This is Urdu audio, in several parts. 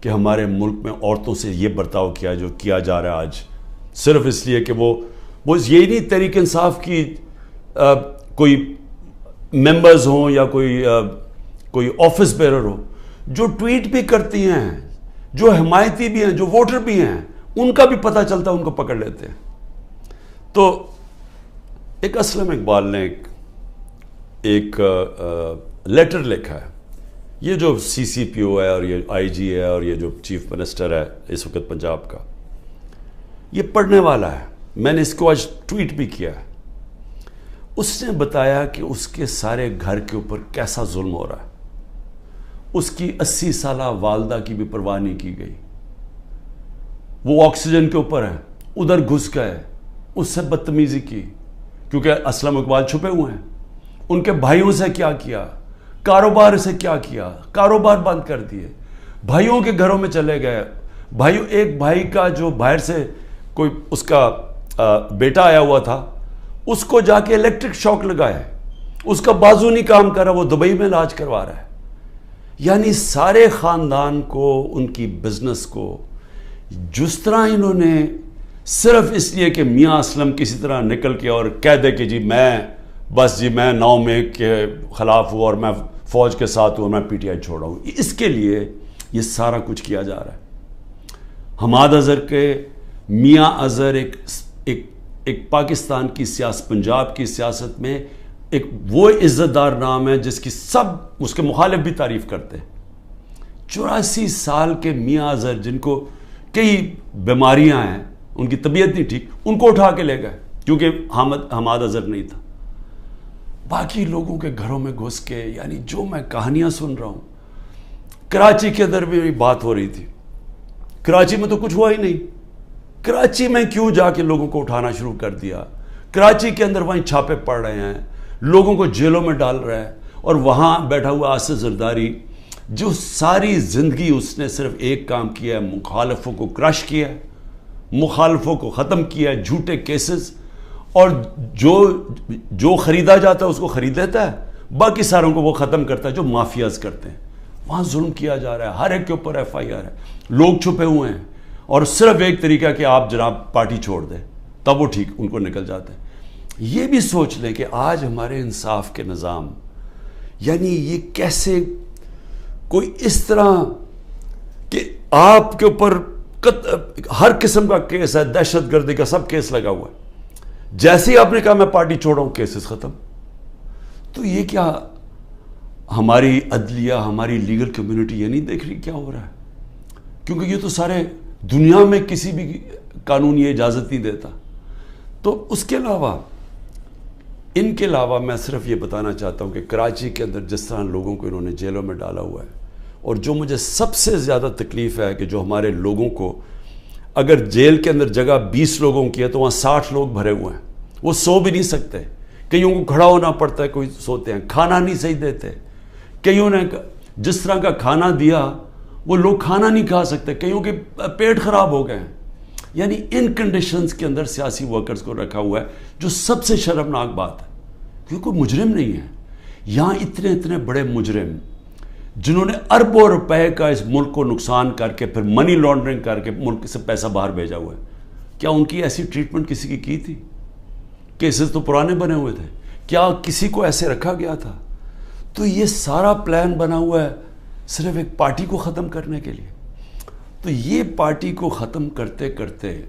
کہ ہمارے ملک میں عورتوں سے یہ برتاؤ کیا جو کیا جا رہا ہے آج، صرف اس لیے کہ وہ یہ نہیں تحریک انصاف کی کوئی ممبرز ہوں یا کوئی آفس بیرر ہو، جو ٹویٹ بھی کرتی ہیں، جو حمایتی بھی ہیں، جو ووٹر بھی ہیں، ان کا بھی پتہ چلتا ہے، ان کو پکڑ لیتے ہیں۔ تو ایک اسلم اقبال نے ایک لیٹر لکھا ہے، یہ جو سی سی پی او ہے اور یہ آئی جی ہے اور یہ جو چیف منسٹر ہے اس وقت پنجاب کا، یہ پڑھنے والا ہے، میں نے اس کو آج ٹویٹ بھی کیا ہے۔ اس نے بتایا کہ اس کے سارے گھر کے اوپر کیسا ظلم ہو رہا ہے، اس کی 80 سالہ والدہ کی بھی پرواہ نہیں کی گئی، وہ آکسیجن کے اوپر ہے، ادھر گھس گئے، اس سے بدتمیزی کی، کیونکہ اسلم اقبال چھپے ہوئے ہیں۔ ان کے بھائیوں سے کیا کیا، کاروبار سے کیا کیا، کاروبار بند کر دیے، بھائیوں کے گھروں میں چلے گئے، ایک بھائی کا جو باہر سے کوئی اس کا بیٹا آیا ہوا تھا، اس کو جا کے الیکٹرک شاک لگایا، اس کا بازو نہیں کام کر رہا، وہ دبئی میں علاج کروا رہا ہے۔ یعنی سارے خاندان کو، ان کی بزنس کو جس طرح انہوں نے صرف اس لیے کہ میاں اسلم کسی طرح نکل کے اور کہہ دے کہ جی میں 9 مئی کے خلاف ہوں اور میں فوج کے ساتھ ہوں اور میں پی ٹی آئی چھوڑا ہوں، اس کے لیے یہ سارا کچھ کیا جا رہا ہے۔ حماد اظہر کے میاں اظہر ایک پاکستان کی سیاست، پنجاب کی سیاست میں ایک وہ عزت دار نام ہے جس کی سب اس کے مخالف بھی تعریف کرتے ہیں۔ 84 سال کے میاں اظہر جن کو کئی بیماریاں ہیں، ان کی طبیعت نہیں ٹھیک، ان کو اٹھا کے لے گئے کیونکہ حماد اظہر نہیں تھا۔ باقی لوگوں کے گھروں میں گھس کے، یعنی جو میں کہانیاں سن رہا ہوں، کراچی کے اندر بھی بات ہو رہی تھی، کراچی میں تو کچھ ہوا ہی نہیں، کراچی میں کیوں جا کے لوگوں کو اٹھانا شروع کر دیا؟ کراچی کے اندر وہیں چھاپے پڑ رہے ہیں، لوگوں کو جیلوں میں ڈال رہا ہے، اور وہاں بیٹھا ہوا آصف زرداری جو ساری زندگی اس نے صرف ایک کام کیا ہے، مخالفوں کو کرش کیا ہے، مخالفوں کو ختم کیا ہے، جھوٹے کیسز، اور جو خریدا جاتا ہے اس کو خرید لیتا ہے، باقی ساروں کو وہ ختم کرتا ہے جو مافیاز کرتے ہیں۔ وہاں ظلم کیا جا رہا ہے، ہر ایک کے اوپر ایف آئی آر ہے، لوگ چھپے ہوئے ہیں، اور صرف ایک طریقہ کہ آپ جناب پارٹی چھوڑ دیں تب وہ ٹھیک ان کو نکل جاتے ہیں۔ یہ بھی سوچ لیں کہ آج ہمارے انصاف کے نظام، یعنی یہ کیسے کوئی اس طرح کہ آپ کے اوپر ہر قسم کا کیس ہے، دہشت گردی کا سب کیس لگا ہوا ہے، جیسے ہی آپ نے کہا میں پارٹی چھوڑا ہوں کیسز ختم۔ تو یہ کیا ہماری عدلیہ، ہماری لیگل کمیونٹی یہ نہیں دیکھ رہی کیا ہو رہا ہے؟ کیونکہ یہ تو سارے دنیا میں کسی بھی قانون یہ اجازت نہیں دیتا۔ تو اس کے علاوہ، ان کے علاوہ میں صرف یہ بتانا چاہتا ہوں کہ کراچی کے اندر جس طرح لوگوں کو انہوں نے جیلوں میں ڈالا ہوا ہے، اور جو مجھے سب سے زیادہ تکلیف ہے کہ جو ہمارے لوگوں کو، اگر جیل کے اندر جگہ 20 لوگوں کی ہے تو وہاں 60 لوگ بھرے ہوئے ہیں، وہ سو بھی نہیں سکتے، کئیوں کو کھڑا ہونا پڑتا ہے، کوئی سوتے ہیں، کھانا نہیں صحیح دیتے، کئیوں نے جس طرح کا کھانا دیا وہ لوگ کھانا نہیں کھا سکتے، کئیوں کے پیٹ خراب ہو گئے ہیں۔ یعنی ان کنڈیشنز کے اندر سیاسی ورکرز کو رکھا ہوا ہے، جو سب سے شرمناک بات ہے، کیونکہ کوئی مجرم نہیں ہے یہاں، اتنے بڑے مجرم جنہوں نے اربوں روپے کا اس ملک کو نقصان کر کے پھر منی لانڈرنگ کر کے ملک سے پیسہ باہر بھیجا ہوا ہے، کیا ان کی ایسی ٹریٹمنٹ کسی کی تھی؟ کیسز تو پرانے بنے ہوئے تھے، کیا کسی کو ایسے رکھا گیا تھا؟ تو یہ سارا پلان بنا ہوا ہے صرف ایک پارٹی کو ختم کرنے کے لیے۔ تو یہ پارٹی کو ختم کرتے کرتے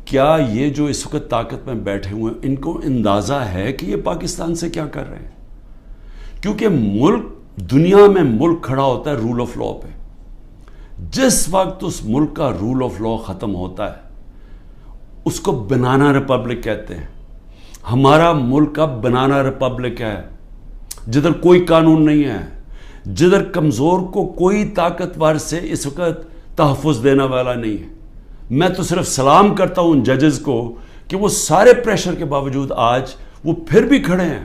کیا یہ جو اس وقت طاقت میں بیٹھے ہوئے ہیں ان کو اندازہ ہے کہ یہ پاکستان سے کیا کر رہے ہیں؟ کیونکہ ملک، دنیا میں ملک کھڑا ہوتا ہے رول آف لا پہ، جس وقت اس ملک کا رول آف لا ختم ہوتا ہے اس کو بنانا ریپبلک کہتے ہیں۔ ہمارا ملک اب بنانا ریپبلک ہے، جدھر کوئی قانون نہیں ہے، جدھر کمزور کو کوئی طاقتور سے اس وقت تحفظ دینے والا نہیں ہے۔ میں تو صرف سلام کرتا ہوں ان ججز کو کہ وہ سارے پریشر کے باوجود آج وہ پھر بھی کھڑے ہیں،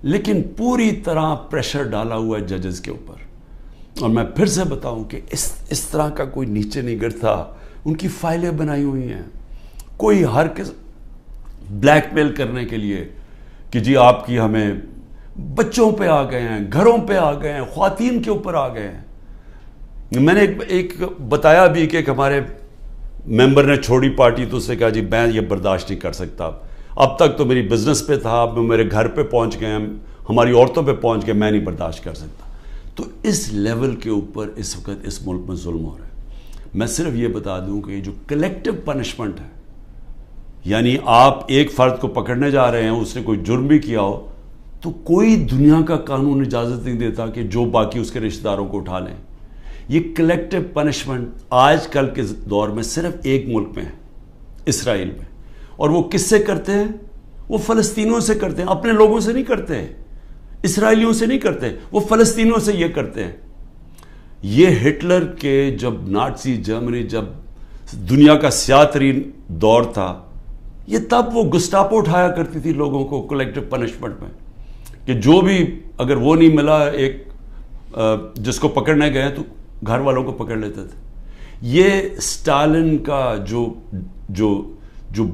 لیکن پوری طرح پریشر ڈالا ہوا ہے ججز کے اوپر۔ اور میں پھر سے بتاؤں کہ اس طرح کا کوئی نیچے نہیں گرتا، ان کی فائلیں بنائی ہوئی ہیں، کوئی ہر کس بلیک میل کرنے کے لیے کہ جی آپ کی ہمیں، بچوں پہ آ گئے ہیں، گھروں پہ آ گئے ہیں، خواتین کے اوپر آ گئے ہیں۔ میں نے ایک بتایا بھی کہ ایک ہمارے ممبر نے چھوڑی پارٹی تو اس نے کہا جی میں یہ برداشت نہیں کر سکتا، اب تک تو میری بزنس پہ تھا، اب میرے گھر پہ پہنچ گئے، ہماری عورتوں پہ پہنچ گئے، میں نہیں برداشت کر سکتا۔ تو اس لیول کے اوپر اس وقت اس ملک میں ظلم ہو رہا ہے۔ میں صرف یہ بتا دوں کہ یہ جو کلیکٹیو پنشمنٹ ہے، یعنی آپ ایک فرد کو پکڑنے جا رہے ہیں، اس نے کوئی جرم بھی کیا ہو، تو کوئی دنیا کا قانون اجازت نہیں دیتا کہ جو باقی اس کے رشتہ داروں کو اٹھا لیں۔ یہ کلیکٹیو پنشمنٹ آج کل کے دور میں صرف ایک ملک میں ہے، اسرائیل میں، اور وہ کس سے کرتے ہیں؟ وہ فلسطینیوں سے کرتے ہیں، اپنے لوگوں سے نہیں کرتے، اسرائیلیوں سے نہیں کرتے، وہ فلسطینیوں سے یہ کرتے ہیں۔ یہ ہٹلر کے جب نازی جرمنی جب دنیا کا سیاہ ترین دور تھا، یہ تب وہ گسٹاپو اٹھایا کرتی تھی لوگوں کو کلیکٹیو پنشمنٹ میں، کہ جو بھی اگر وہ نہیں ملا ایک جس کو پکڑنے گئے تو گھر والوں کو پکڑ لیتے تھے۔ یہ سٹالن کا جو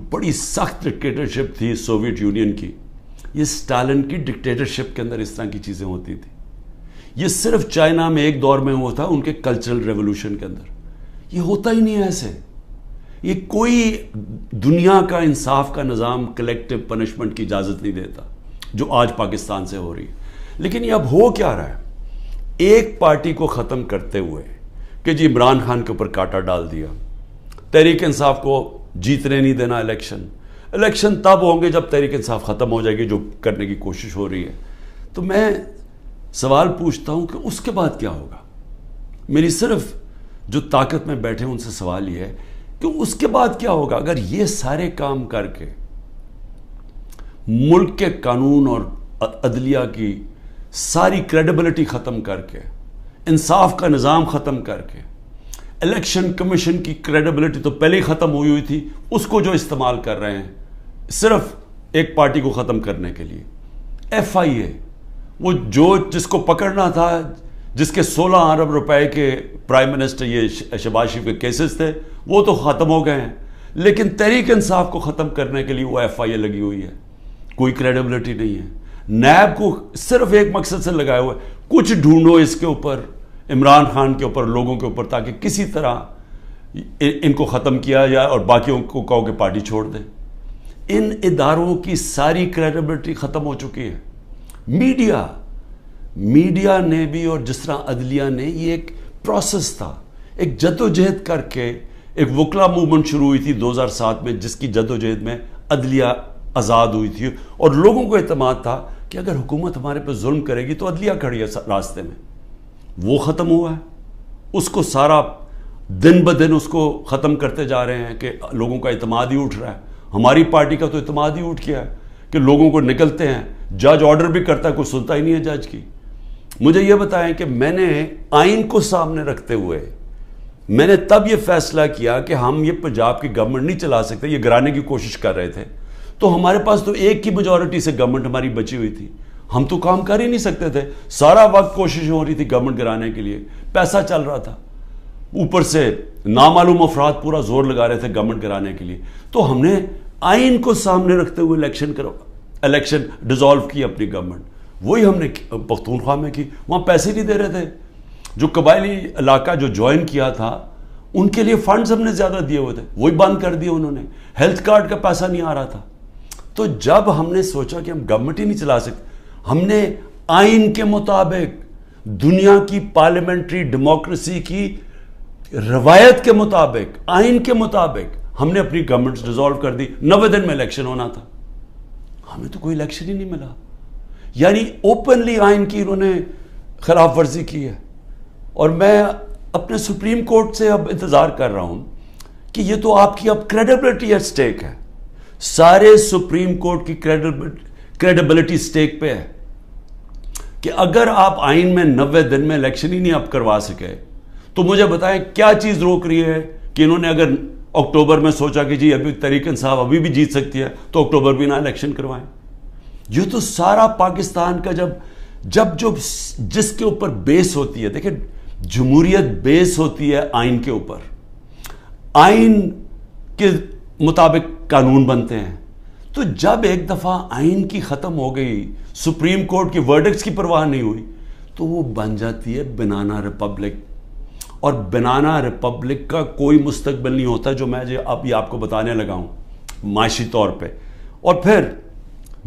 بڑی سخت ڈکٹیٹرشپ تھی سوویت یونین کی، یہ سٹالن کی ڈکٹیٹرشپ کے اندر اس طرح کی چیزیں ہوتی تھی۔ یہ صرف چائنا میں ایک دور میں ہوا تھا، ان کے کلچرل ریولوشن کے اندر۔ یہ ہوتا ہی نہیں ہے ایسے۔ یہ کوئی دنیا کا انصاف کا نظام کلیکٹیو پنشمنٹ کی اجازت نہیں دیتا، جو آج پاکستان سے ہو رہی ہے۔ لیکن یہ اب ہو کیا رہا ہے؟ ایک پارٹی کو ختم کرتے ہوئے کہ جی عمران خان کے اوپر کانٹا ڈال دیا، تحریک انصاف کو جیتنے نہیں دینا الیکشن تب ہوں گے جب تحریک انصاف ختم ہو جائے گی، جو کرنے کی کوشش ہو رہی ہے۔ تو میں سوال پوچھتا ہوں کہ اس کے بعد کیا ہوگا؟ میری صرف جو طاقت میں بیٹھے ان سے سوال یہ ہے کہ اس کے بعد کیا ہوگا؟ اگر یہ سارے کام کر کے ملک کے قانون اور عدلیہ کی ساری کریڈیبلٹی ختم کر کے، انصاف کا نظام ختم کر کے، الیکشن کمیشن کی کریڈیبلٹی تو پہلے ہی ختم ہوئی تھی، اس کو جو استعمال کر رہے ہیں صرف ایک پارٹی کو ختم کرنے کے لیے، ایف آئی اے، وہ جس کو پکڑنا تھا، جس کے 16 ارب روپے کے پرائم منسٹر یہ شہباز شریف کے کیسز تھے، وہ تو ختم ہو گئے ہیں، لیکن تحریک انصاف کو ختم کرنے کے لیے وہ ایف آئی اے لگی ہوئی ہے، کوئی کریڈیبلٹی نہیں ہے۔ نیب کو صرف ایک مقصد سے لگایا ہوا ہے، کچھ ڈھونڈو اس کے اوپر، عمران خان کے اوپر، لوگوں کے اوپر، تاکہ کسی طرح ان کو ختم کیا جائے اور باقیوں کو کہو کہ پارٹی چھوڑ دیں۔ ان اداروں کی ساری کریڈیبلٹی ختم ہو چکی ہے۔ میڈیا نے بھی، اور جس طرح عدلیہ نے، یہ ایک پروسیس تھا، ایک جدوجہد کر کے ایک وکلا موومنٹ شروع ہوئی تھی 2007 میں، جس کی جدوجہد میں عدلیہ آزاد ہوئی تھی، اور لوگوں کو اعتماد تھا کہ اگر حکومت ہمارے پہ ظلم کرے گی تو عدلیہ کھڑی ہے راستے میں۔ وہ ختم ہوا ہے، اس کو سارا دن بدن اس کو ختم کرتے جا رہے ہیں کہ لوگوں کا اعتماد ہی اٹھ رہا ہے۔ ہماری پارٹی کا تو اعتماد ہی اٹھ گیا ہے کہ لوگوں کو نکلتے ہیں، جج آرڈر بھی کرتا ہے، کوئی سنتا ہی نہیں ہے جج کی۔ مجھے یہ بتائیں کہ میں نے آئین کو سامنے رکھتے ہوئے میں نے تب یہ فیصلہ کیا کہ ہم یہ پنجاب کی گورنمنٹ نہیں چلا سکتے، یہ گرانے کی کوشش کر رہے تھے، تو ہمارے پاس تو ایک کی میجورٹی سے گورنمنٹ ہماری بچی ہوئی تھی، ہم تو کام کر ہی نہیں سکتے تھے، سارا وقت کوشش ہو رہی تھی گورنمنٹ گرانے کے لیے، پیسہ چل رہا تھا، اوپر سے نامعلوم افراد پورا زور لگا رہے تھے گورنمنٹ گرانے کے لیے۔ تو ہم نے آئین کو سامنے رکھتے ہوئے الیکشن ڈیزالو کی اپنی گورنمنٹ، وہی ہم نے پختونخوا میں کی۔ وہاں پیسے نہیں دے رہے تھے، جو قبائلی علاقہ جو جوائن کیا تھا ان کے لیے فنڈز ہم نے زیادہ دیے ہوئے تھے، وہی بند کر دیے انہوں نے، ہیلتھ کارڈ کا پیسہ نہیں آ رہا تھا۔ تو جب ہم نے سوچا کہ ہم گورنمنٹ ہی نہیں چلا سکتے، ہم نے آئین کے مطابق، دنیا کی پارلیمنٹری ڈیموکریسی کی روایت کے مطابق، آئین کے مطابق ہم نے اپنی گورنمنٹ ڈیزالو کر دی۔ 90 دن میں الیکشن ہونا تھا، ہمیں تو کوئی الیکشن ہی نہیں ملا۔ یعنی اوپنلی آئین کی انہوں نے خلاف ورزی کی ہے، اور میں اپنے سپریم کورٹ سے اب انتظار کر رہا ہوں کہ یہ تو آپ کی اب کریڈیبلٹی ایٹ سٹیک ہے، سارے سپریم کورٹ کی کریڈیبلٹی سٹیک پہ ہے کہ اگر آپ آئین میں 90 دن میں الیکشن ہی نہیں آپ کروا سکے تو مجھے بتائیں کیا چیز روک رہی ہے کہ انہوں نے اگر اکتوبر میں سوچا کہ جی ابھی تحریک انصاف ابھی بھی جیت سکتی ہے تو اکتوبر بھی نہ الیکشن کروائیں۔ یہ تو سارا پاکستان کا جس کے اوپر بیس ہوتی ہے، دیکھیں جمہوریت بیس ہوتی ہے آئین کے اوپر، آئین کے مطابق قانون بنتے ہیں، تو جب ایک دفعہ آئین کی ختم ہو گئی، سپریم کورٹ کی ورڈکٹس کی پرواہ نہیں ہوئی، تو وہ بن جاتی ہے بنانا ریپبلک۔ اور بنانا ریپبلک کا کوئی مستقبل نہیں ہوتا جو میں اب یہ آپ کو بتانے لگا ہوں معاشی طور پہ. اور پھر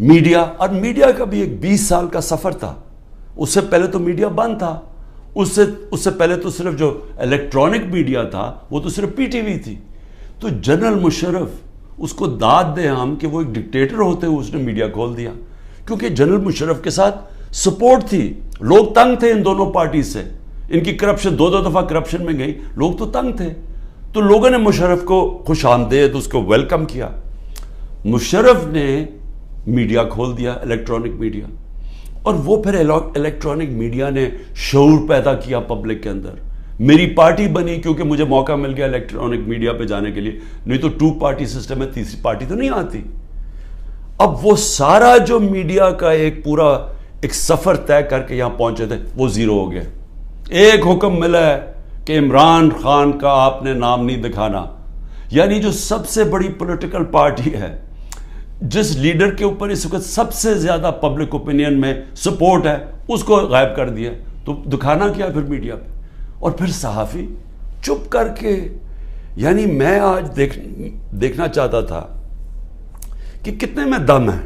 میڈیا، اور میڈیا کا بھی ایک 20 سال کا سفر تھا. اس سے پہلے تو میڈیا بند تھا. اس سے پہلے تو صرف جو الیکٹرانک میڈیا تھا وہ تو صرف پی ٹی وی تھی. تو جنرل مشرف، اس کو داد دیں ہم کہ وہ ایک ڈکٹیٹر ہوتے ہوئے اس نے میڈیا کھول دیا، کیونکہ جنرل مشرف کے ساتھ سپورٹ تھی. لوگ تنگ تھے ان دونوں پارٹی سے. ان کی کرپشن 2 دفعہ کرپشن میں گئی، لوگ تو تنگ تھے. تو لوگوں نے مشرف کو خوش آمدید اس کو ویلکم کیا. مشرف نے میڈیا کھول دیا، الیکٹرانک میڈیا. اور وہ پھر الیکٹرانک میڈیا نے شعور پیدا کیا پبلک کے اندر. میری پارٹی بنی کیونکہ مجھے موقع مل گیا الیکٹرانک میڈیا پہ جانے کے لیے، نہیں تو 2 پارٹی سسٹم ہے، تیسری پارٹی تو نہیں آتی. اب وہ سارا جو میڈیا کا ایک پورا ایک سفر طے کر کے یہاں پہنچے تھے وہ زیرو ہو گیا. ایک حکم ملا ہے کہ عمران خان کا آپ نے نام نہیں دکھانا. یعنی جو سب سے بڑی پولیٹیکل پارٹی ہے، جس لیڈر کے اوپر اس وقت سب سے زیادہ پبلک اوپینین میں سپورٹ ہے، اس کو غائب کر دیا. تو دکھانا کیا پھر میڈیا پہ؟ اور پھر صحافی چپ کر کے. یعنی میں آج دیکھنا چاہتا تھا کہ کتنے میں دم ہے.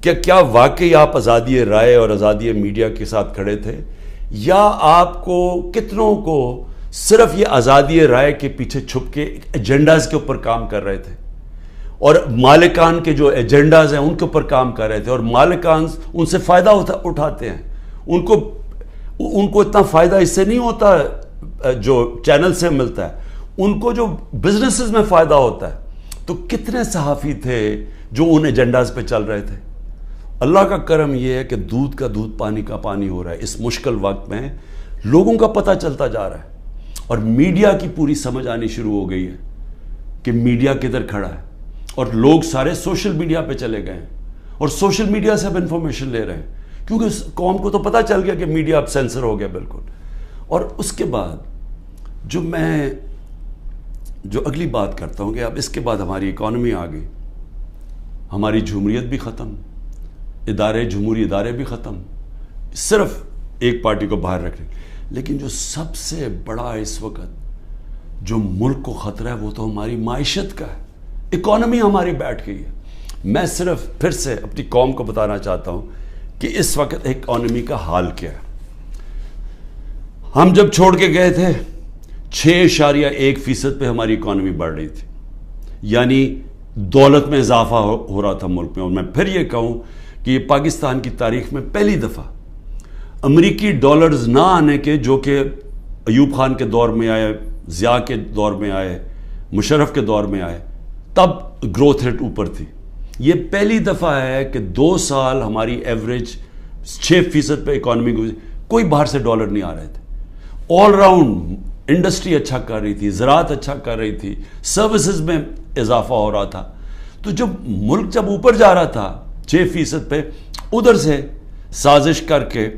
کیا واقعی آپ آزادی رائے اور آزادی میڈیا کے ساتھ کھڑے تھے، یا آپ کو کتنوں کو صرف یہ آزادی رائے کے پیچھے چھپ کے ایجنڈاز کے اوپر کام کر رہے تھے، اور مالکان کے جو ایجنڈاز ہیں ان کے اوپر کام کر رہے تھے، اور مالکان ان سے فائدہ اٹھاتے ہیں. ان کو اتنا فائدہ اس سے نہیں ہوتا جو چینل سے ملتا ہے، ان کو جو بزنسز میں فائدہ ہوتا ہے. تو کتنے صحافی تھے جو ان ایجنڈاز پہ چل رہے تھے. اللہ کا کرم یہ ہے کہ دودھ کا دودھ پانی کا پانی ہو رہا ہے. اس مشکل وقت میں لوگوں کا پتہ چلتا جا رہا ہے، اور میڈیا کی پوری سمجھ آنی شروع ہو گئی ہے کہ میڈیا کدھر کھڑا ہے. اور لوگ سارے سوشل میڈیا پہ چلے گئے ہیں، اور سوشل میڈیا سے اب انفارمیشن لے رہے ہیں، کیونکہ اس قوم کو تو پتہ چل گیا کہ میڈیا اب سینسر ہو گیا بالکل. اور اس کے بعد جو اگلی بات کرتا ہوں کہ اب اس کے بعد ہماری اکانومی آ گئی، ہماری جمہوریت بھی ختم، جمہوری ادارے بھی ختم، صرف ایک پارٹی کو باہر رکھنے. لیکن جو سب سے بڑا اس وقت جو ملک کو خطرہ ہے وہ تو ہماری معیشت کا ہے. اکانومی ہماری بیٹھ گئی ہے. میں صرف پھر سے اپنی قوم کو بتانا چاہتا ہوں کہ اس وقت اکانومی کا حال کیا ہے. ہم جب چھوڑ کے گئے تھے 6.1% پہ ہماری اکانومی بڑھ رہی تھی، یعنی دولت میں اضافہ ہو رہا تھا ملک میں. اور میں پھر یہ کہوں کہ یہ پاکستان کی تاریخ میں پہلی دفعہ امریکی ڈالرز نہ آنے کے، جو کہ ایوب خان کے دور میں آئے، ضیاء کے دور میں آئے، مشرف کے دور میں آئے، تب گروتھ ریٹ اوپر تھی. یہ پہلی دفعہ ہے کہ 2 سال ہماری ایوریج 6% پہ اکانومی کو کوئی باہر سے ڈالر نہیں آ رہے تھے. آل راؤنڈ انڈسٹری اچھا کر رہی تھی، زراعت اچھا کر رہی تھی، سروسز میں اضافہ ہو رہا تھا. تو جب ملک اوپر جا رہا تھا 6% پہ، ادھر سے سازش کر کے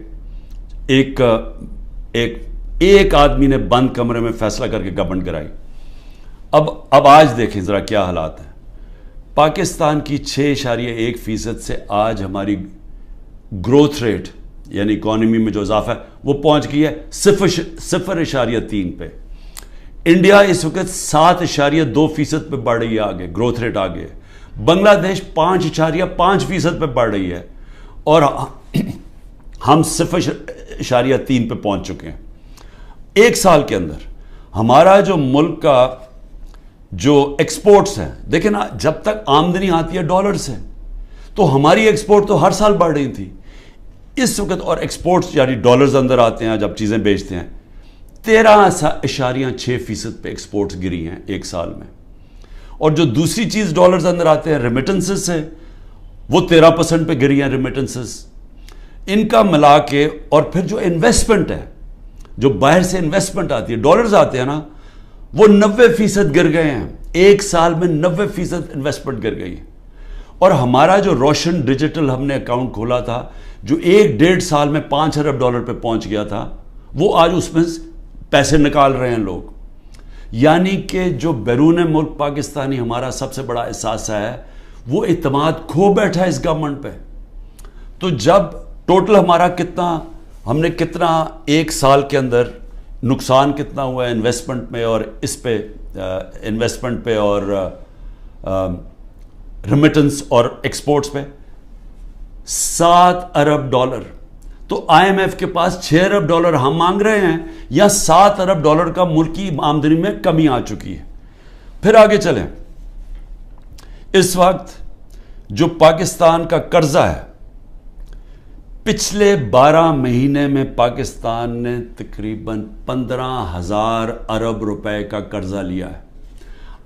ایک آدمی نے بند کمرے میں فیصلہ کر کے گورنمنٹ گرائی. اب آج دیکھیں ذرا کیا حالات ہیں. پاکستان کی 6.1% سے آج ہماری گروتھ ریٹ یعنی اکانومی میں جو اضافہ ہے وہ پہنچ گئی ہے 0.3 پہ. انڈیا اس وقت 7.2% پہ بڑھ رہی ہے، آگے گروتھ ریٹ آگے. بنگلہ دیش 5.5% پہ بڑھ رہی ہے، اور ہم 0.3 پہ پہنچ چکے ہیں. 1 سال کے اندر ہمارا جو ملک کا جو ایکسپورٹس ہیں، دیکھیں نا، جب تک آمدنی آتی ہے ڈالر سے تو ہماری ایکسپورٹ تو ہر سال بڑھ رہی تھی. اس وقت اور ایکسپورٹس یعنی ڈالرز اندر آتے ہیں جب چیزیں بیچتے ہیں، 13.6% پہ ایکسپورٹس گری ہیں 1 سال میں. اور جو دوسری چیز ڈالرز اندر آتے ہیں ریمیٹنسز سے، وہ 13% پہ گری ہیں ریمیٹنسز. ان کا ملا کے، اور پھر جو انویسٹمنٹ ہے، جو باہر سے انویسٹمنٹ آتی ہے، ڈالرز آتے ہیں نا، وہ 90% گر گئے ہیں. 1 سال میں 90% انویسٹمنٹ گر گئی. اور ہمارا جو روشن ڈیجیٹل ہم نے اکاؤنٹ کھولا تھا، جو 1.5 سال میں 5 ارب ڈالر پہ پہنچ گیا تھا، وہ آج اس میں پیسے نکال رہے ہیں لوگ. یعنی کہ جو بیرون ملک پاکستانی ہمارا سب سے بڑا احساس ہے، وہ اعتماد کھو بیٹھا ہے اس گورنمنٹ پہ. تو جب ٹوٹل ہمارا ہم نے کتنا 1 سال کے اندر نقصان کتنا ہوا ہے انویسٹمنٹ میں اور اس پہ انویسٹمنٹ پہ اور ریمیٹنس اور ایکسپورٹس پہ 7 ارب ڈالر. تو آئی ایم ایف کے پاس 6 ارب ڈالر ہم مانگ رہے ہیں یا 7 ارب ڈالر کا ملکی آمدنی میں کمی آ چکی ہے. پھر آگے چلیں. اس وقت جو پاکستان کا قرضہ ہے پچھلے 12 مہینے میں پاکستان نے تقریباً 15,000 ارب روپے کا قرضہ لیا ہے.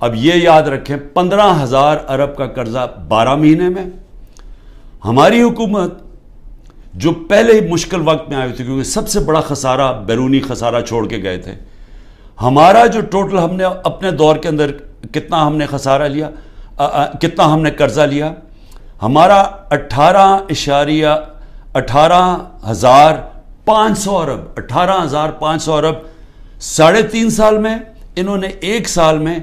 اب یہ یاد رکھیں 15,000 ارب کا قرضہ 12 مہینے میں. ہماری حکومت جو پہلے مشکل وقت میں آئی تھی کیونکہ سب سے بڑا خسارہ بیرونی خسارہ چھوڑ کے گئے تھے, ہمارا جو ٹوٹل ہم نے اپنے دور کے اندر کتنا ہم نے خسارہ لیا, کتنا ہم نے قرضہ لیا, ہمارا 18,500 ارب 18,500 ارب 3.5 سال میں. انہوں نے 1 سال میں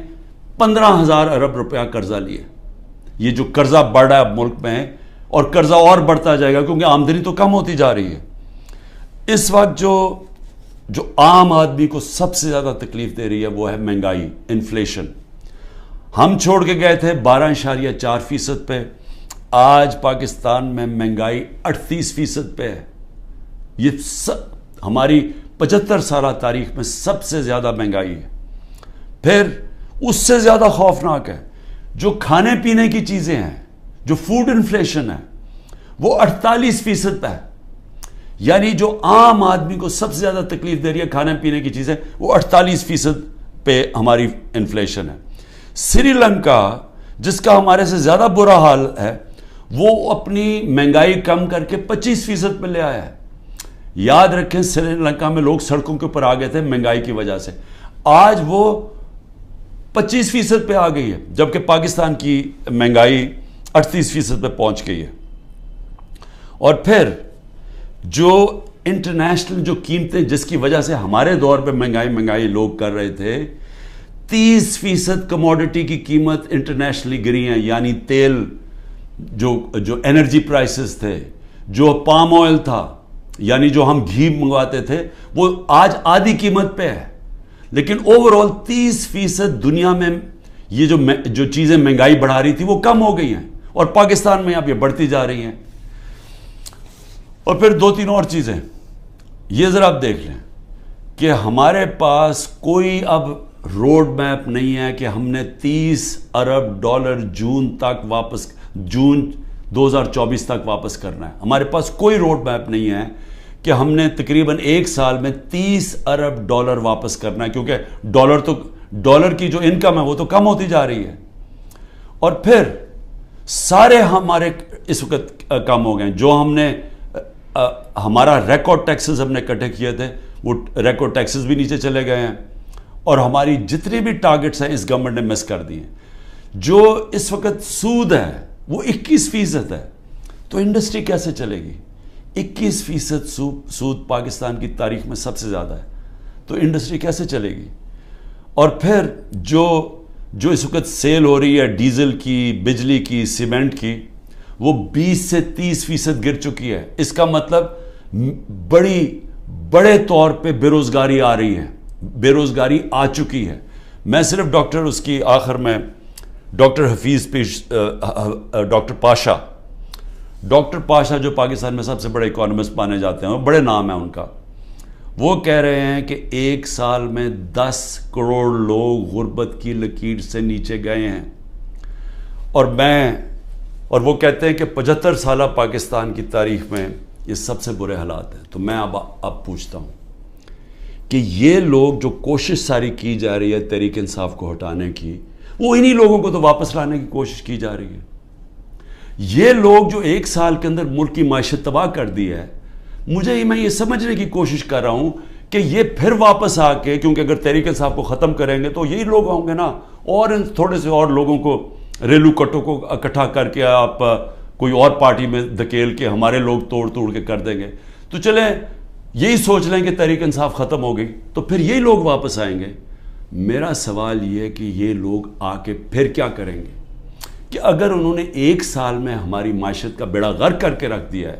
15,000 ارب روپیہ قرضہ لیا. یہ جو قرضہ بڑھ رہا ہے ملک میں اور قرضہ اور بڑھتا جائے گا کیونکہ آمدنی تو کم ہوتی جا رہی ہے. اس وقت جو عام آدمی کو سب سے زیادہ تکلیف دے رہی ہے وہ ہے مہنگائی, انفلیشن. ہم چھوڑ کے گئے تھے 12.4% پہ, آج پاکستان میں مہنگائی 38% پہ ہے. یہ ہماری 75 سالہ تاریخ میں سب سے زیادہ مہنگائی ہے. پھر اس سے زیادہ خوفناک ہے جو کھانے پینے کی چیزیں ہیں, جو فوڈ انفلیشن ہے وہ 48% پہ ہے. یعنی جو عام آدمی کو سب سے زیادہ تکلیف دے رہی ہے کھانے پینے کی چیزیں وہ 48% پہ ہماری انفلیشن ہے. سری لنکا جس کا ہمارے سے زیادہ برا حال ہے وہ اپنی مہنگائی کم کر کے 25% پہ لے آیا ہے. یاد رکھیں سری لنکا میں لوگ سڑکوں کے اوپر آ گئے تھے مہنگائی کی وجہ سے, آج وہ 25% پہ آ گئی ہے جبکہ پاکستان کی مہنگائی 38% پہ پہنچ گئی ہے. اور پھر جو انٹرنیشنل جو قیمتیں جس کی وجہ سے ہمارے دور پہ مہنگائی لوگ کر رہے تھے, 30% کموڈٹی کی قیمت انٹرنیشنلی گری ہیں. یعنی تیل, جو انرجی پرائسز تھے, جو پام آئل تھا, یعنی جو ہم گھی منگواتے تھے وہ آج آدھی قیمت پہ ہے. لیکن اوورآل 30% دنیا میں یہ جو چیزیں مہنگائی بڑھا رہی تھی وہ کم ہو گئی ہیں اور پاکستان میں اب یہ بڑھتی جا رہی ہیں. اور پھر 2-3 اور چیزیں یہ ذرا آپ دیکھ لیں کہ ہمارے پاس کوئی اب روڈ میپ نہیں ہے کہ ہم نے 30 ارب ڈالر جون 2024 تک واپس کرنا ہے. ہمارے پاس کوئی روڈ میپ نہیں ہے کہ ہم نے تقریباً 1 سال میں 30 ارب ڈالر واپس کرنا ہے کیونکہ ڈالر کی جو انکم ہے وہ تو کم ہوتی جا رہی ہے. اور پھر سارے ہمارے اس وقت کم ہو گئے جو ہم نے ہمارا ریکارڈ ٹیکسز ہم نے اکٹھے کیے تھے وہ ریکارڈ ٹیکسز بھی نیچے چلے گئے ہیں اور ہماری جتنی بھی ٹارگٹس ہیں اس گورنمنٹ نے مس کر دی ہیں. جو اس وقت سود ہے وہ 21% ہے. تو انڈسٹری کیسے چلے گی؟ 21% سود پاکستان کی تاریخ میں سب سے زیادہ ہے. تو انڈسٹری کیسے چلے گی؟ اور پھر جو اس وقت سیل ہو رہی ہے ڈیزل کی, بجلی کی, سیمنٹ کی, وہ 20 سے 30% گر چکی ہے. اس کا مطلب بڑے طور پہ بے روزگاری آ رہی ہے, بے روزگاری آ چکی ہے. میں صرف اس کی آخر میں ڈاکٹر حفیظ ڈاکٹر پاشا جو پاکستان میں سب سے بڑے اکانومسٹ مانے جاتے ہیں, بڑے نام ہیں ان کا, وہ کہہ رہے ہیں کہ 1 سال میں 10 کروڑ لوگ غربت کی لکیر سے نیچے گئے ہیں. اور وہ کہتے ہیں کہ 75 سالہ پاکستان کی تاریخ میں یہ سب سے برے حالات ہیں. تو میں اب پوچھتا ہوں کہ یہ لوگ جو کوشش ساری کی جا رہی ہے تحریک انصاف کو ہٹانے کی, وہ انہی لوگوں کو تو واپس لانے کی کوشش کی جا رہی ہے. یہ لوگ جو 1 سال کے اندر ملک کی معیشت تباہ کر دی ہے, میں یہ سمجھنے کی کوشش کر رہا ہوں کہ یہ پھر واپس آ کے, کیونکہ اگر تحریک انصاف کو ختم کریں گے تو یہی لوگ ہوں گے نا, اور تھوڑے سے اور لوگوں کو ریلو کٹوں کو اکٹھا کر کے آپ کوئی اور پارٹی میں دھکیل کے ہمارے لوگ توڑ کے کر دیں گے. تو چلیں یہی سوچ لیں کہ تحریک انصاف ختم ہو گئی تو پھر یہی لوگ واپس آئیں گے. میرا سوال یہ ہے کہ یہ لوگ آ کے پھر کیا کریں گے کہ اگر انہوں نے 1 سال میں ہماری معیشت کا بیڑا غرق کر کے رکھ دیا ہے,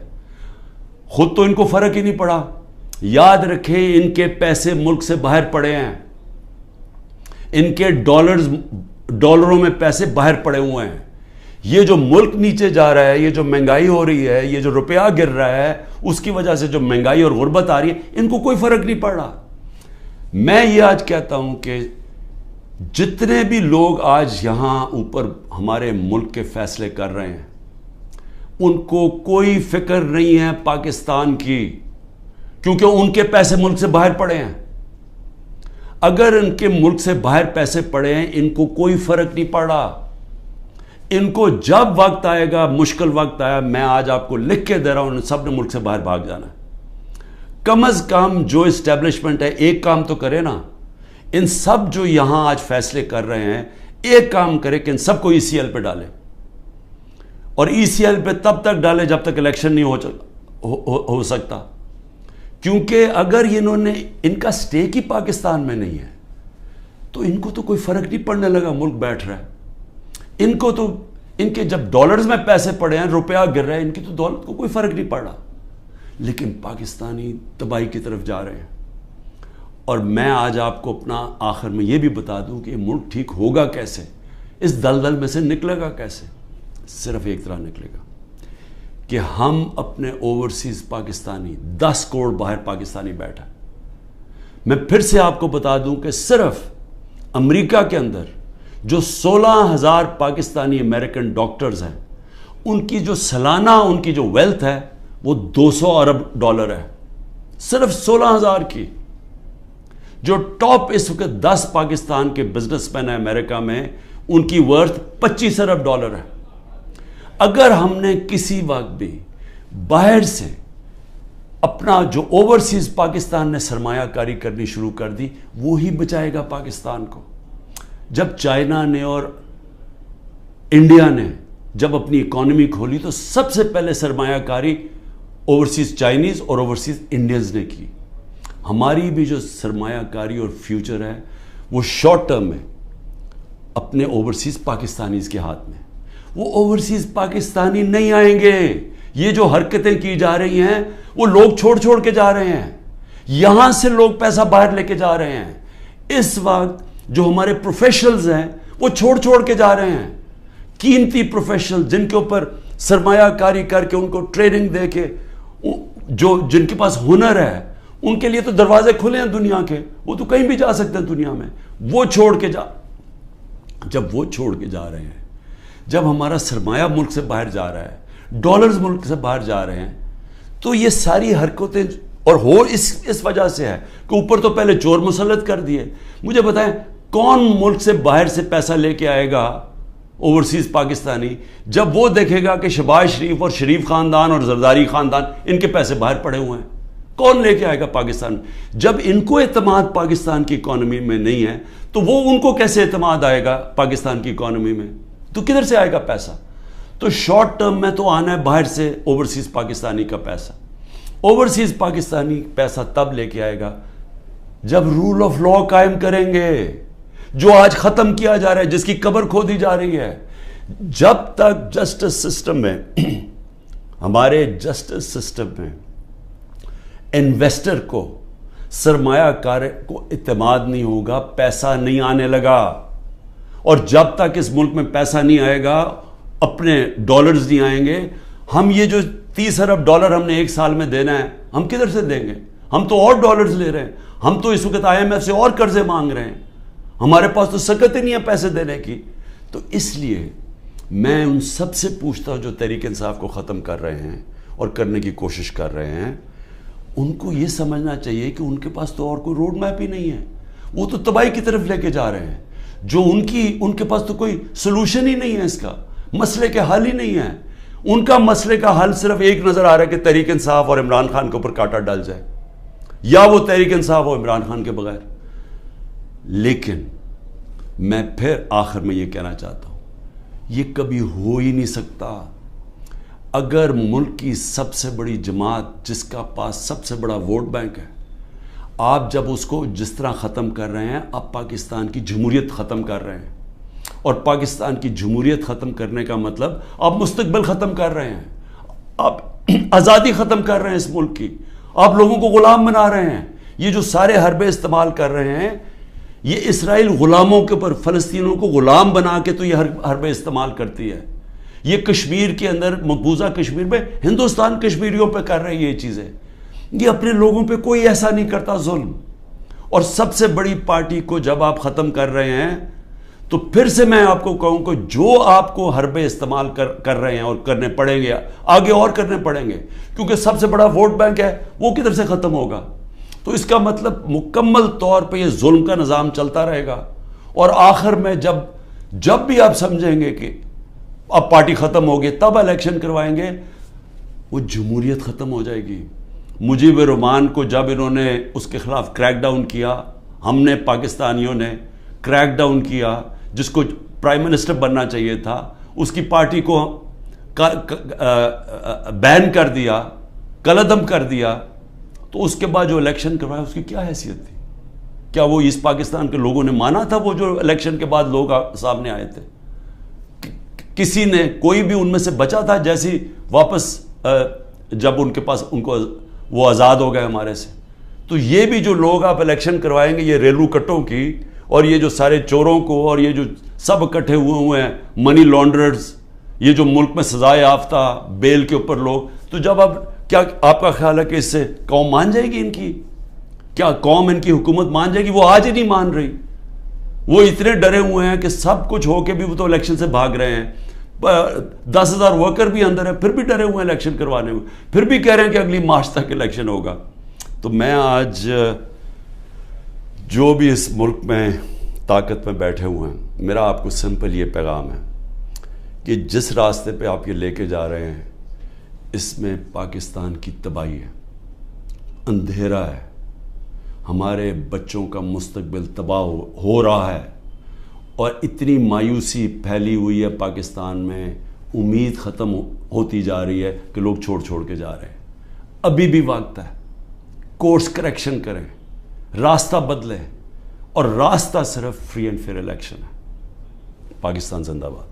خود تو ان کو فرق ہی نہیں پڑا, یاد رکھیں ان کے پیسے ملک سے باہر پڑے ہیں، ان کے ڈالروں میں پیسے باہر پڑے ہوئے ہیں. یہ جو ملک نیچے جا رہا ہے، یہ جو مہنگائی ہو رہی ہے، یہ جو روپیہ گر رہا ہے، اس کی وجہ سے جو مہنگائی اور غربت آ رہی ہے، ان کو کوئی فرق نہیں پڑ رہا. میں یہ آج کہتا ہوں کہ جتنے بھی لوگ آج یہاں اوپر ہمارے ملک کے فیصلے کر رہے ہیں، ان کو کوئی فکر نہیں ہے پاکستان کی، کیونکہ ان کے پیسے ملک سے باہر پڑے ہیں. اگر ان کے ملک سے باہر پیسے پڑے ہیں، ان کو کوئی فرق نہیں پڑ رہا. ان کو جب وقت آئے گا، مشکل وقت آیا، میں آج آپ کو لکھ کے دے رہا ہوں، ان سب نے ملک سے باہر بھاگ جانا ہے. کم از کم جو اسٹیبلشمنٹ ہے ایک کام تو کرے نا. ان سب جو یہاں آج فیصلے کر رہے ہیں ایک کام کرے کہ ان سب کو ECL پہ ڈالے، اور ECL پہ تب تک ڈالے جب تک الیکشن نہیں ہو سکتا. کیونکہ اگر انہوں نے، ان کا سٹیک ہی پاکستان میں نہیں ہے، تو ان کو تو کوئی فرق نہیں پڑنے لگا. ملک بیٹھ رہا ہے، ان کو تو ان کے جب ڈالرز میں پیسے پڑے ہیں، روپیہ گر رہا ہے، ان کی تو دولت کو کوئی فرق نہیں پڑ رہا. لیکن پاکستانی تباہی کی طرف جا رہے ہیں. اور میں آج آپ کو اپنا آخر میں یہ بھی بتا دوں کہ یہ ملک ٹھیک ہوگا کیسے، اس دلدل میں سے نکلے گا کیسے. صرف ایک طرح نکلے گا کہ ہم اپنے اوورسیز پاکستانی 10 کروڑ باہر پاکستانی بیٹھا. میں پھر سے آپ کو بتا دوں کہ صرف امریکہ کے اندر جو 16,000 پاکستانی امریکن ڈاکٹرز ہیں، ان کی جو سالانہ ان کی جو ویلتھ ہے وہ $200 ارب ہے. صرف 16,000 کی. جو ٹاپ اس وقت 10 پاکستان کے بزنس مین ہیں امریکہ میں، ان کی ورتھ $25 ارب ہے. اگر ہم نے کسی وقت بھی باہر سے اپنا جو اوورسیز پاکستان نے سرمایہ کاری کرنی شروع کر دی، وہی بچائے گا پاکستان کو. جب چائنا نے اور انڈیا نے جب اپنی اکانومی کھولی تو سب سے پہلے سرمایہ کاری اوورسیز چائنیز اور اوورسیز انڈینز نے کی. ہماری بھی جو سرمایہ کاری اور فیوچر ہے وہ شارٹ ٹرم میں اپنے اوورسیز پاکستانیز کے ہاتھ میں. وہ اوورسیز پاکستانی نہیں آئیں گے. یہ جو حرکتیں کی جا رہی ہیں وہ لوگ چھوڑ کے جا رہے ہیں. یہاں سے لوگ پیسہ باہر لے کے جا رہے ہیں. اس وقت جو ہمارے پروفیشنلز ہیں وہ چھوڑ کے جا رہے ہیں. قیمتی پروفیشنل جن کے اوپر سرمایہ کاری کر کے ان کو ٹریننگ دے کے جن کے پاس ہنر ہے، ان کے لیے تو دروازے کھلے ہیں دنیا کے، وہ تو کہیں بھی جا سکتے ہیں دنیا میں. وہ جب وہ چھوڑ کے جا رہے ہیں، جب ہمارا سرمایہ ملک سے باہر جا رہا ہے، ڈالرز ملک سے باہر جا رہے ہیں، تو یہ ساری حرکتیں اور ہو اس وجہ سے ہے کہ اوپر تو پہلے چور مسلط کر دیے. مجھے بتائیں کون ملک سے باہر سے پیسہ لے کے آئے گا اوورسیز پاکستانی جب وہ دیکھے گا کہ شہباز شریف اور شریف خاندان اور زرداری خاندان ان کے پیسے باہر پڑے ہوئے ہیں؟ کون لے کے آئے گا پاکستان؟ جب ان کو اعتماد پاکستان کی اکانومی میں نہیں ہے تو وہ ان کو کیسے اعتماد آئے گا پاکستان کی اکانومی میں؟ تو کدھر سے آئے گا پیسہ؟ تو شارٹ ٹرم میں تو آنا ہے باہر سے اوورسیز پاکستانی کا پیسہ. اوورسیز پاکستانی پیسہ تب لے کے آئے گا جب رول آف لا قائم کریں گے، جو آج ختم کیا جا رہا ہے، جس کی قبر کھودی جا رہی ہے. جب تک جسٹس سسٹم میں ہمارے جسٹس سسٹم میں انویسٹر کو، سرمایہ کار کو اعتماد نہیں ہوگا، پیسہ نہیں آنے لگا. اور جب تک اس ملک میں پیسہ نہیں آئے گا، اپنے ڈالرز نہیں آئیں گے. ہم یہ جو $30 ارب ہم نے ایک سال میں دینا ہے، ہم کدھر سے دیں گے؟ ہم تو اور ڈالرز لے رہے ہیں. ہم تو اس وقت IMF سے اور قرضے مانگ رہے ہیں. ہمارے پاس تو سکت ہی نہیں ہے پیسے دینے کی. تو اس لیے میں ان سب سے پوچھتا ہوں جو تحریک انصاف کو ختم کر رہے ہیں اور کرنے کی کوشش کر رہے ہیں، ان کو یہ سمجھنا چاہیے کہ ان کے پاس تو اور کوئی روڈ میپ ہی نہیں ہے. وہ تو تباہی کی طرف لے کے جا رہے ہیں. جو ان کے پاس تو کوئی سلوشن ہی نہیں ہے، اس کا مسئلے کے حل ہی نہیں ہے. ان کا مسئلے کا حل صرف ایک نظر آ رہا ہے کہ تحریک انصاف اور عمران خان کے اوپر کانٹا ڈال جائے، یا وہ تحریک انصاف اور عمران خان کے بغیر. لیکن میں پھر آخر میں یہ کہنا چاہتا ہوں، یہ کبھی ہو ہی نہیں سکتا. اگر ملک کی سب سے بڑی جماعت جس کا پاس سب سے بڑا ووٹ بینک ہے، آپ جب اس کو جس طرح ختم کر رہے ہیں، آپ پاکستان کی جمہوریت ختم کر رہے ہیں. اور پاکستان کی جمہوریت ختم کرنے کا مطلب آپ مستقبل ختم کر رہے ہیں، آپ آزادی ختم کر رہے ہیں اس ملک کی. آپ لوگوں کو غلام بنا رہے ہیں. یہ جو سارے حربے استعمال کر رہے ہیں یہ اسرائیل غلاموں کے اوپر فلسطینوں کو غلام بنا کے تو یہ حربے استعمال کرتی ہے. یہ کشمیر کے اندر مقبوضہ کشمیر میں ہندوستان کشمیریوں پہ کر رہی ہے یہ چیزیں. یہ اپنے لوگوں پہ کوئی ایسا نہیں کرتا ظلم. اور سب سے بڑی پارٹی کو جب آپ ختم کر رہے ہیں تو پھر سے میں آپ کو کہوں کہ جو آپ کو حربے استعمال کر رہے ہیں اور کرنے پڑیں گے آگے اور کرنے پڑیں گے کیونکہ سب سے بڑا ووٹ بینک ہے وہ کدھر سے ختم ہوگا. تو اس کا مطلب مکمل طور پہ یہ ظلم کا نظام چلتا رہے گا. اور آخر میں جب بھی آپ سمجھیں گے کہ اب پارٹی ختم ہوگی تب الیکشن کروائیں گے وہ جمہوریت ختم ہو جائے گی. مجیب الرحمان کو جب انہوں نے اس کے خلاف کریک ڈاؤن کیا ہم نے پاکستانیوں نے کریک ڈاؤن کیا جس کو پرائم منسٹر بننا چاہیے تھا اس کی پارٹی کو بین کر دیا قلعدم کر دیا تو اس کے بعد جو الیکشن کروایا اس کی کیا حیثیت تھی؟ کیا وہ ایسٹ پاکستان کے لوگوں نے مانا تھا وہ جو الیکشن کے بعد لوگ سامنے آئے تھے؟ کسی نے کوئی بھی ان میں سے بچا تھا جیسی واپس جب ان کے پاس ان کو وہ آزاد ہو گئے ہمارے سے؟ تو یہ بھی جو لوگ آپ الیکشن کروائیں گے یہ ریلو کٹوں کی اور یہ جو سارے چوروں کو اور یہ جو سب اکٹھے ہوئے ہیں منی لانڈررز یہ جو ملک میں سزائے یافتہ بیل کے اوپر لوگ تو جب اب کیا آپ کا خیال ہے کہ اس سے قوم مان جائے گی؟ ان کی کیا قوم ان کی حکومت مان جائے گی؟ وہ آج ہی نہیں مان رہی. وہ اتنے ڈرے ہوئے ہیں کہ سب کچھ ہو کے بھی وہ تو الیکشن سے بھاگ رہے ہیں. 10,000 ورکر بھی اندر ہیں پھر بھی ڈرے ہوئے ہیں الیکشن کروانے میں پھر بھی کہہ رہے ہیں کہ اگلی مارچ تک الیکشن ہوگا. تو میں آج جو بھی اس ملک میں طاقت میں بیٹھے ہوئے ہیں میرا آپ کو سمپل یہ پیغام ہے کہ جس راستے پہ آپ یہ لے کے جا رہے ہیں اس میں پاکستان کی تباہی ہے اندھیرا ہے. ہمارے بچوں کا مستقبل تباہ ہو رہا ہے اور اتنی مایوسی پھیلی ہوئی ہے پاکستان میں امید ختم ہوتی جا رہی ہے کہ لوگ چھوڑ کے جا رہے ہیں. ابھی بھی وقت ہے کورس کریکشن کریں راستہ بدلیں اور راستہ صرف فری اینڈ فیئر الیکشن ہے. پاکستان زندہ باد.